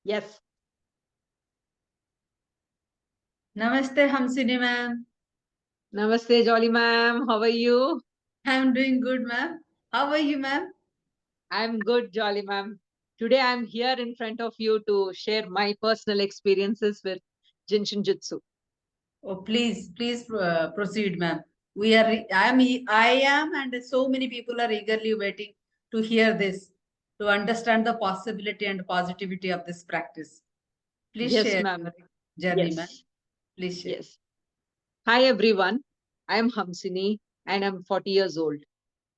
Yes. Namaste, Hamsini ma'am. Namaste, Jolly ma'am. How are you? I'm doing good, ma'am. How are you, ma'am? I'm good, Jolly ma'am. Today I'm here in front of you to share my personal experiences with Jinshin Jitsu. Oh, please proceed, ma'am. I am, and so many people are eagerly waiting to hear this, to understand the possibility and positivity of this practice. Please Yes, share ma'am. your journey, ma'am. Yes. Please share. Yes. Hi, everyone. I'm Hamsini and I'm 40 years old.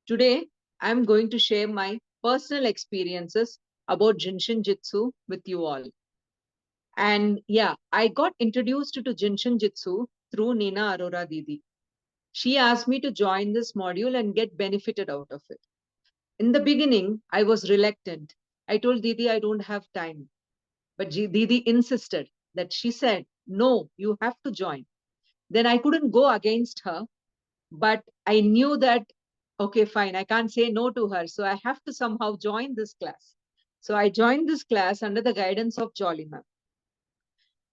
Today, I'm going to share my personal experiences about Jinshin Jitsu with you all. And yeah, I got introduced to Jinshin Jitsu through Nina Arora Didi. She asked me to join this module and get benefited out of it. In the beginning, I was reluctant. I told Didi I don't have time. But Didi insisted that she said, no, you have to join. Then I couldn't go against her, but I knew that, okay, fine, I can't say no to her. So I have to somehow join this class. So I joined this class under the guidance of Jolly Ma'am.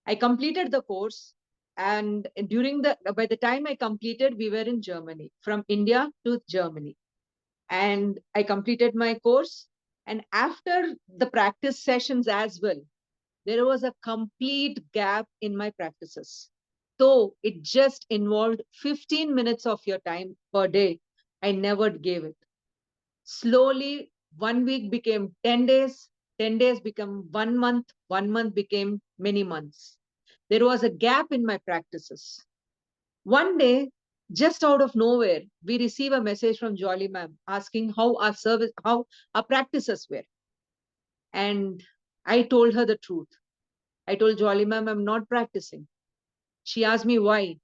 I completed the course. And by the time I completed, we were in Germany, from India to Germany. And I completed my course. And after the practice sessions as well, there was a complete gap in my practices. Though it just involved 15 minutes of your time per day, I never gave it. Slowly, 1 week became 10 days, 10 days became 1 month, 1 month became many months. There was a gap in my practices. One day, just out of nowhere, we receive a message from Jolly Ma'am asking how our practices were. And I told her the truth. I told Jolly Ma'am, I'm not practicing. She asked me why.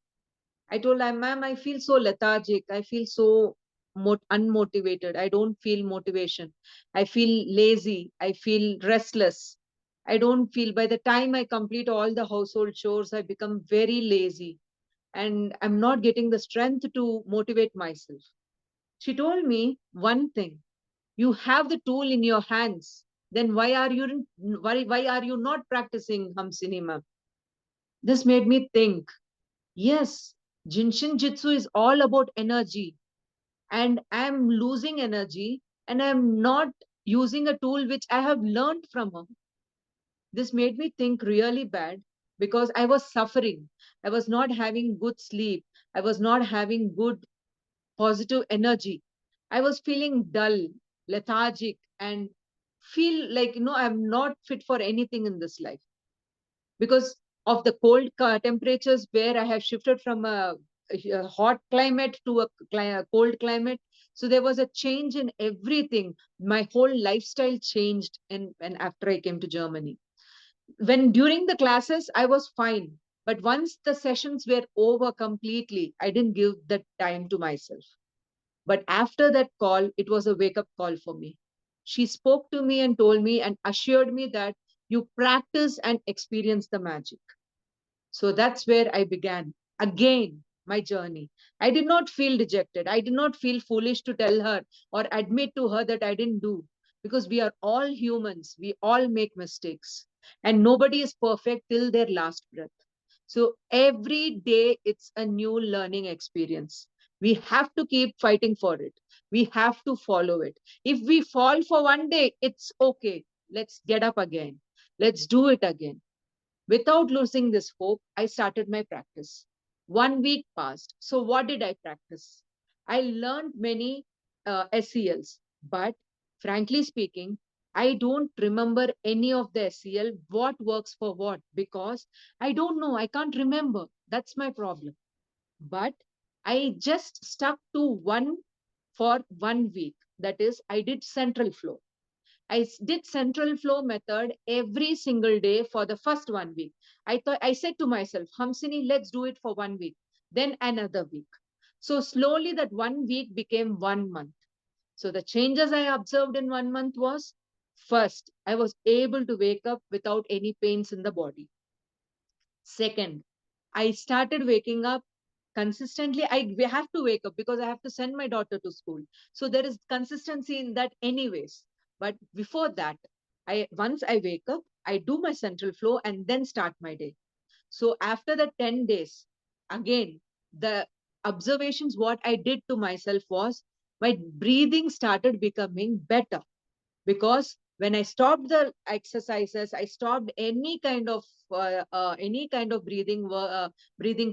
I told her, Ma'am, I feel so lethargic. I feel so unmotivated. I don't feel motivation. I feel lazy. I feel restless. I don't feel, by the time I complete all the household chores, I become very lazy and I'm not getting the strength to motivate myself. She told me one thing: you have the tool in your hands. Then why are you not practicing, Hamsini ma'am? This made me think, yes, Jinshin Jitsu is all about energy, and I'm losing energy and I'm not using a tool which I have learned from her. This made me think really bad because I was suffering. I was not having good sleep. I was not having good positive energy. I was feeling dull, lethargic, and feel like, I'm not fit for anything in this life because of the temperatures where I have shifted from a hot climate to a cold climate. So there was a change in everything. My whole lifestyle changed and after I came to Germany. When during the classes, I was fine. But once the sessions were over completely, I didn't give that time to myself. But after that call, it was a wake up call for me. She spoke to me and told me and assured me that you practice and experience the magic. So that's where I began again my journey. I did not feel dejected. I did not feel foolish to tell her or admit to her that I didn't do, because we are all humans. We all make mistakes and nobody is perfect till their last breath. So every day it's a new learning experience. We have to keep fighting for it. We have to follow it. If we fall for one day, it's okay. Let's get up again. Let's do it again. Without losing this hope, I started my practice. 1 week passed. So, what did I practice? I learned many SELs, but frankly speaking, I don't remember any of the SEL, what works for what, because I don't know. I can't remember. That's my problem. But I just stuck to one for 1 week. That is, I did central flow. Did central flow method every single day for the first 1 week. I said to myself, Hamsini, let's do it for 1 week, then another week. So slowly that 1 week became 1 month. So the changes I observed in 1 month was, first, I was able to wake up without any pains in the body. Second, I started waking up consistently. We have to wake up because I have to send my daughter to school. So there is consistency in that anyways. But before that, I once I wake up, I do my central flow and then start my day. So after the 10 days, again, the observations what I did to myself was my breathing started becoming better, because when I stopped the exercises, I stopped any kind of breathing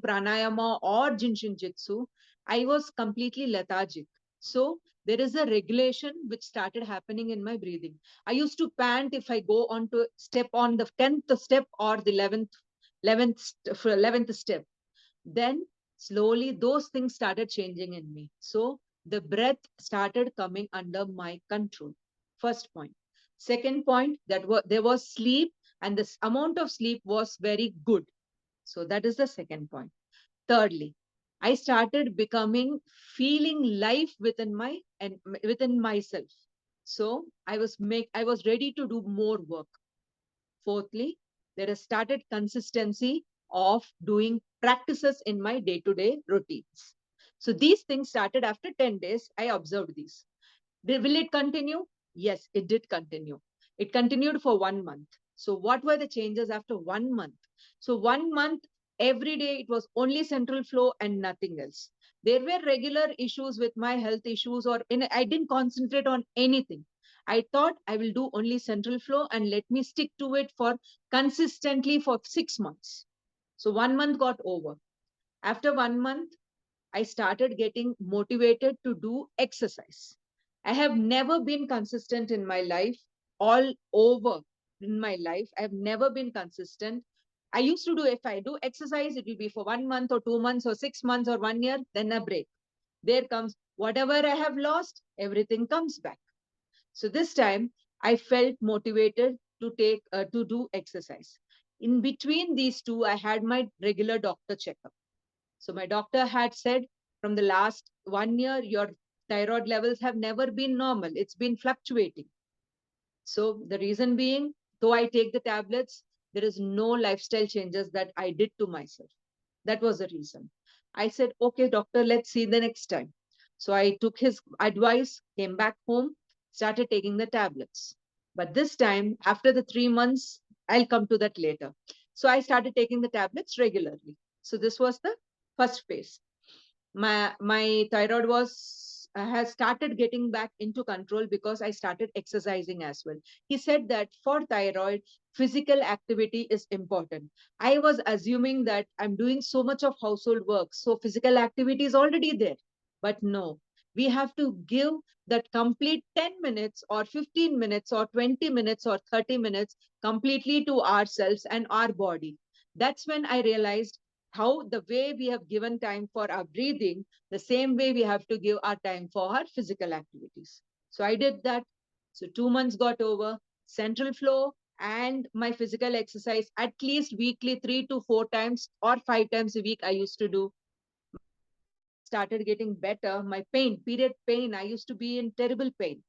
pranayama or Jinshin Jitsu, I was completely lethargic. So there is a regulation which started happening in my breathing. I used to pant if I go on to step on the 10th step or the 11th step. Then slowly those things started changing in me. So the breath started coming under my control. First point. Second point, there was sleep, and this amount of sleep was very good. So that is the second point. Thirdly, I started becoming feeling life within my and within myself. So I was ready to do more work. Fourthly, there has started consistency of doing practices in my day-to-day routines. So these things started after 10 days. I observed these. Will it continue? Yes, it did continue. It continued for 1 month. So what were the changes after 1 month? So 1 month, every day it was only central flow and nothing else. There were regular issues with my health issues, I didn't concentrate on anything. I thought I will do only central flow and let me stick to it for consistently for 6 months. So 1 month got over. After 1 month, I started getting motivated to do exercise. I have never been consistent in my life, all over in my life. I have never been consistent. I used to do, if I do exercise, it will be for 1 month or 2 months or 6 months or 1 year, then a break. There comes whatever I have lost, everything comes back. So this time I felt motivated to do exercise. In between these two, I had my regular doctor checkup. So my doctor had said, from the last 1 year, your thyroid levels have never been normal. It's been fluctuating. So the reason being, though I take the tablets, there is no lifestyle changes that I did to myself. That was the reason. I said, okay, doctor, let's see the next time. So I took his advice, came back home, started taking the tablets. But this time, after the 3 months, I'll come to that later. So I started taking the tablets regularly. So this was the first phase. My thyroid was has started getting back into control because I started exercising as well. He said that for thyroid, physical activity is important. I was assuming that I'm doing so much of household work, so physical activity is already there. But no, we have to give that complete 10 minutes or 15 minutes or 20 minutes or 30 minutes completely to ourselves and our body. That's when I realized how the way we have given time for our breathing, the same way we have to give our time for our physical activities. So I did that. So 2 months got over, central flow and my physical exercise at least weekly, 3 to 4 times or 5 times a week I used to do. Started getting better. My pain, period pain, I used to be in terrible pain.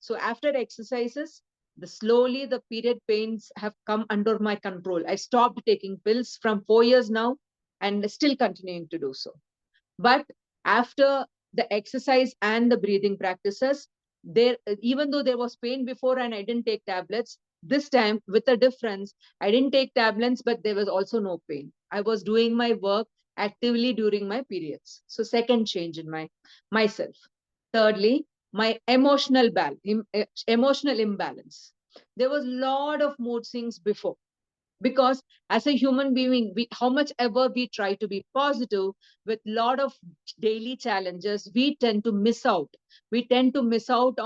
So after exercises, slowly the period pains have come under my control. I stopped taking pills from 4 years now and still continuing to do so. But after the exercise and the breathing practices, there, even though there was pain before and I didn't take tablets, this time with a difference, I didn't take tablets, but there was also no pain. I was doing my work actively during my periods. So second change in myself. Thirdly, my emotional imbalance. There was a lot of mood swings before, because as a human being, how much ever we try to be positive, with lot of daily challenges, we tend to miss out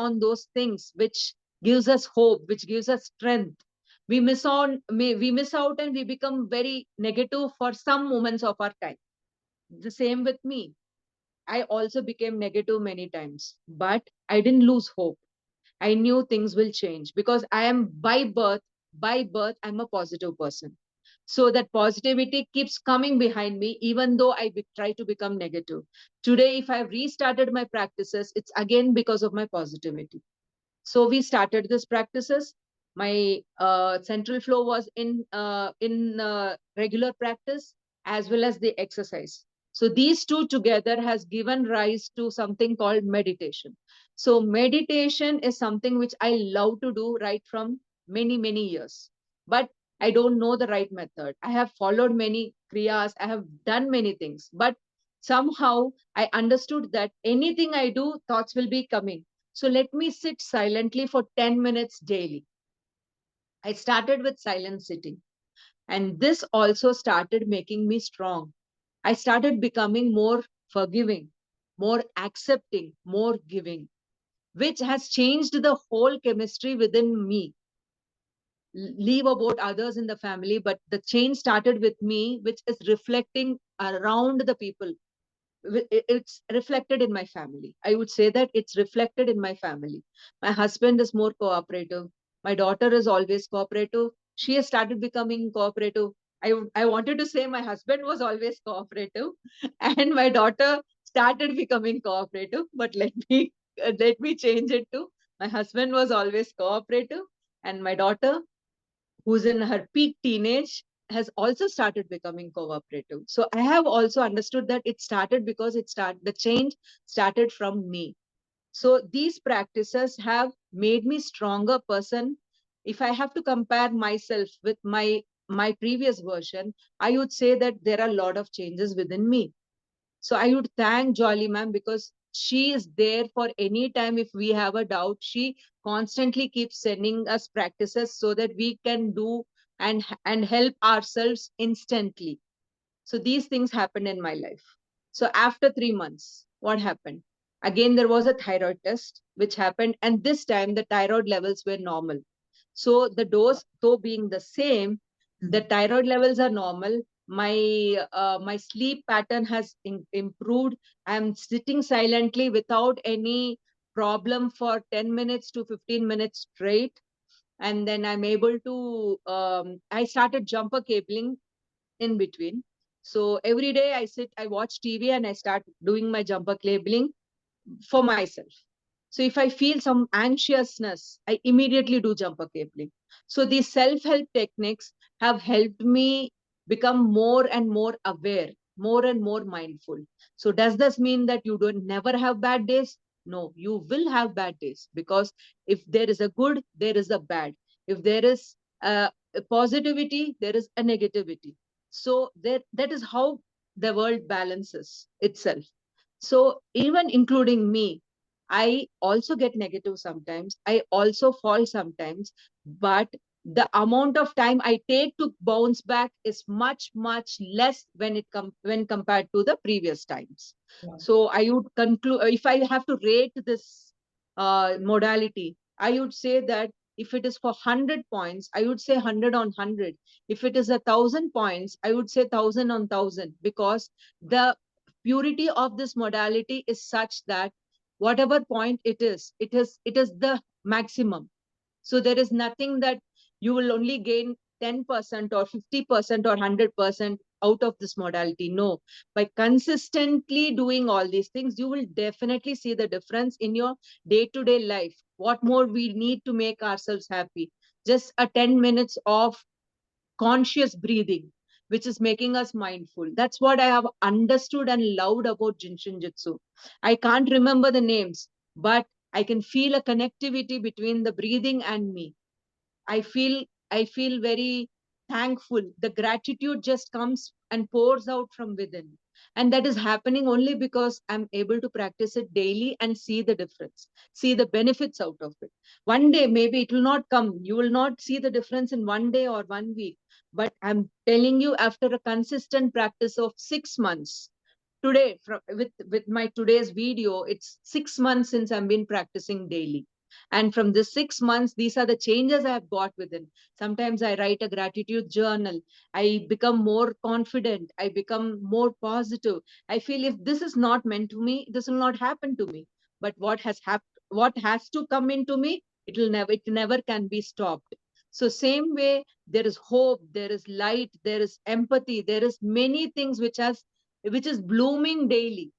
on those things which gives us hope, which gives us strength. We miss out and we become very negative for some moments of our time. The same with me. I also became negative many times, but I didn't lose hope. I knew things will change because I am by birth, I'm a positive person. So that positivity keeps coming behind me, even though try to become negative. Today, if I've restarted my practices, it's again because of my positivity. So we started this practices. My central flow was in regular practice as well as the exercise. So these two together has given rise to something called meditation. So meditation is something which I love to do right from many years. but I don't know the right method. I have followed many kriyas, I have done many things, but somehow I understood that anything I do, thoughts will be coming. So let me sit silently for 10 minutes daily. I started with silent sitting, and this also started making me strong. I started becoming more forgiving, more accepting, more giving, which has changed the whole chemistry within me. Leave about others in the family, but the change started with me, which is reflecting around the people. It's reflected in my family. I would say that it's reflected in my family. My husband is more cooperative. My daughter is always cooperative. She has started becoming cooperative. I wanted to say my husband was always cooperative and my daughter started becoming cooperative, but let me change it to my husband was always cooperative and my daughter, who's in her peak teenage, has also started becoming cooperative. So I have also understood that it started because the change started from me. So these practices have made me stronger person. If I have to compare myself with my previous version, I would say that there are a lot of changes within me. So I would thank Jolly ma'am because she is there for any time if we have a doubt. She constantly keeps sending us practices so that we can do and help ourselves instantly. So these things happened in my life. So after 3 months, what happened? Again, there was a thyroid test which happened, and this time the thyroid levels were normal. So the dose, though being the same, the thyroid levels are normal. My sleep pattern has improved. I'm sitting silently without any problem for 10 minutes to 15 minutes straight, and then I'm able to I started jumper cabling in between. So every day I sit, I watch TV, and I start doing my jumper cabling for myself. So if I feel some anxiousness, I immediately do jumper cabling. So these self-help techniques have helped me become more and more aware, more and more mindful. So does this mean that you don't never have bad days? No, you will have bad days, because if there is a good, there is a bad. If there is a positivity, there is a negativity. So that is how the world balances itself. So even including me, I also get negative sometimes. I also fall sometimes, but the amount of time I take to bounce back is much, much less when compared to the previous times. Wow. So I would conclude, if I have to rate this modality, I would say that if it is for 100 points, I would say 100 on 100. If it is 1,000 points, I would say 1,000 on 1,000, because the purity of this modality is such that whatever point it is the maximum. So there is nothing that you will only gain 10% or 50% or 100% out of this modality. No, by consistently doing all these things, you will definitely see the difference in your day-to-day life. What more we need to make ourselves happy? Just a 10 minutes of conscious breathing, which is making us mindful. That's what I have understood and loved about Jinshin Jitsu. I can't remember the names, but I can feel a connectivity between the breathing and me. I feel very thankful. The gratitude just comes and pours out from within. And that is happening only because I'm able to practice it daily and see the difference, see the benefits out of it. One day, maybe it will not come. You will not see the difference in one day or one week. But I'm telling you, after a consistent practice of 6 months, today, with my today's video, it's 6 months since I've been practicing daily. And from the 6 months, these are the changes I have got within. Sometimes I write a gratitude journal. I become more confident. I become more positive. I feel if this is not meant to me, this will not happen to me. But what has to come into me, it never can be stopped. So same way, there is hope, there is light, there is empathy, there is many things which is blooming daily.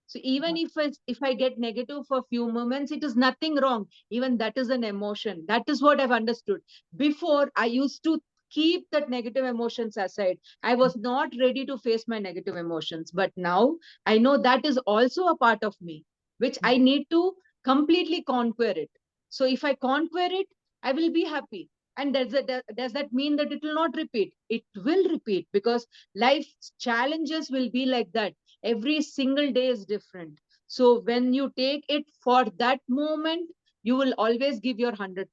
So even if I get negative for a few moments, it is nothing wrong. Even that is an emotion. That is what I've understood. Before, I used to keep that negative emotions aside. I was not ready to face my negative emotions. But now I know that is also a part of me, which I need to completely conquer it. So if I conquer it, I will be happy. And does that mean that it will not repeat? It will repeat, because life's challenges will be like that. Every single day is different. So when you take it for that moment, you will always give your 100%.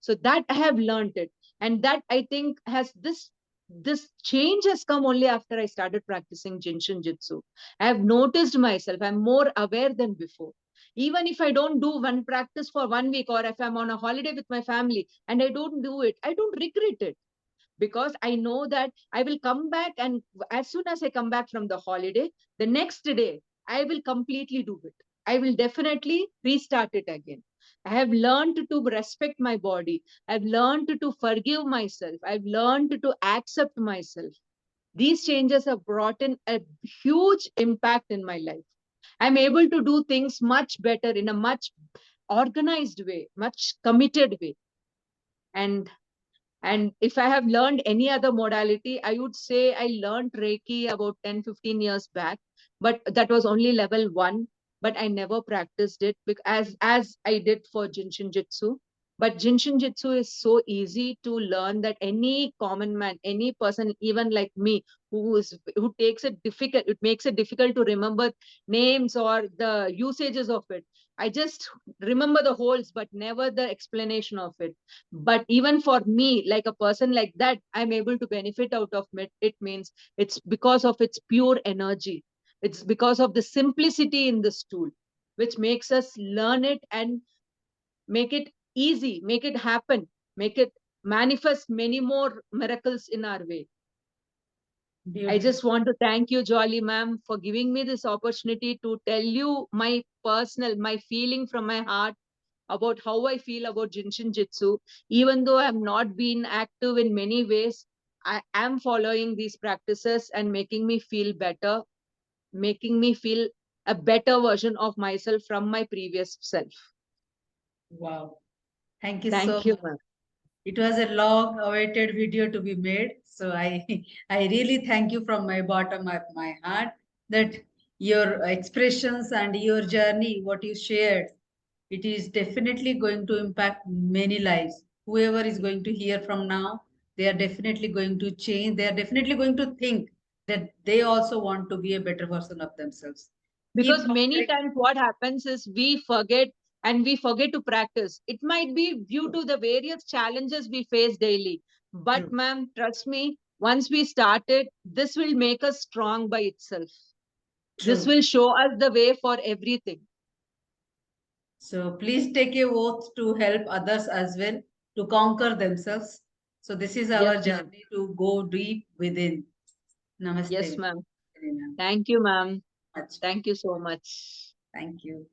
So that I have learned it. And that, I think, has this change has come only after I started practicing Jinshin Jitsu. I have noticed myself, I'm more aware than before. Even if I don't do one practice for 1 week, or if I'm on a holiday with my family and I don't do it, I don't regret it, because I know that I will come back, and as soon as I come back from the holiday, the next day I will completely do it. I will definitely restart it again. I have learned to respect my body. I've learned to forgive myself. I've learned to accept myself. These changes have brought in a huge impact in my life. I'm able to do things much better, in a much organized way, much committed way. And if I have learned any other modality, I would say I learned Reiki about 10-15 years back, but that was only level 1. But I never practiced it, because as I did for Jinshin Jitsu. But Jinshin Jitsu is so easy to learn that any common man, any person, even like me, who takes it difficult, it makes it difficult to remember names or the usages of it. I just remember the holes, but never the explanation of it. But even for me, like a person like that, I'm able to benefit out of it. It means it's because of its pure energy. It's because of the simplicity in this tool, which makes us learn it and make it easy, make it happen, make it manifest many more miracles in our way. I Beautiful. just want to thank you, Jolly ma'am, for giving me this opportunity to tell you my feeling from my heart about how I feel about Jinshin Jitsu. Even though I'm not been active in many ways, I am following these practices and making me feel better, making me feel a better version of myself from my previous self. Wow. Thank you so Thank you, much. ma'am. It was a long awaited video to be made. So I really thank you from my bottom of my heart that your expressions and your journey, what you shared, it is definitely going to impact many lives. Whoever is going to hear from now, they are definitely going to change. They are definitely going to think that they also want to be a better version of themselves. Keep Because many comparing. times what happens is we forget, and we forget to practice. It might be due to the various challenges we face daily. But True. ma'am, trust me, once we start it, this will make us strong by itself. This True. will show us the way for everything. So please take a oath to help others as well to conquer themselves. So this is Yes, our ma'am. journey to go deep within. Yes, Namaste. ma'am. Very Thank you, ma'am. much. Thank you so much. Thank you.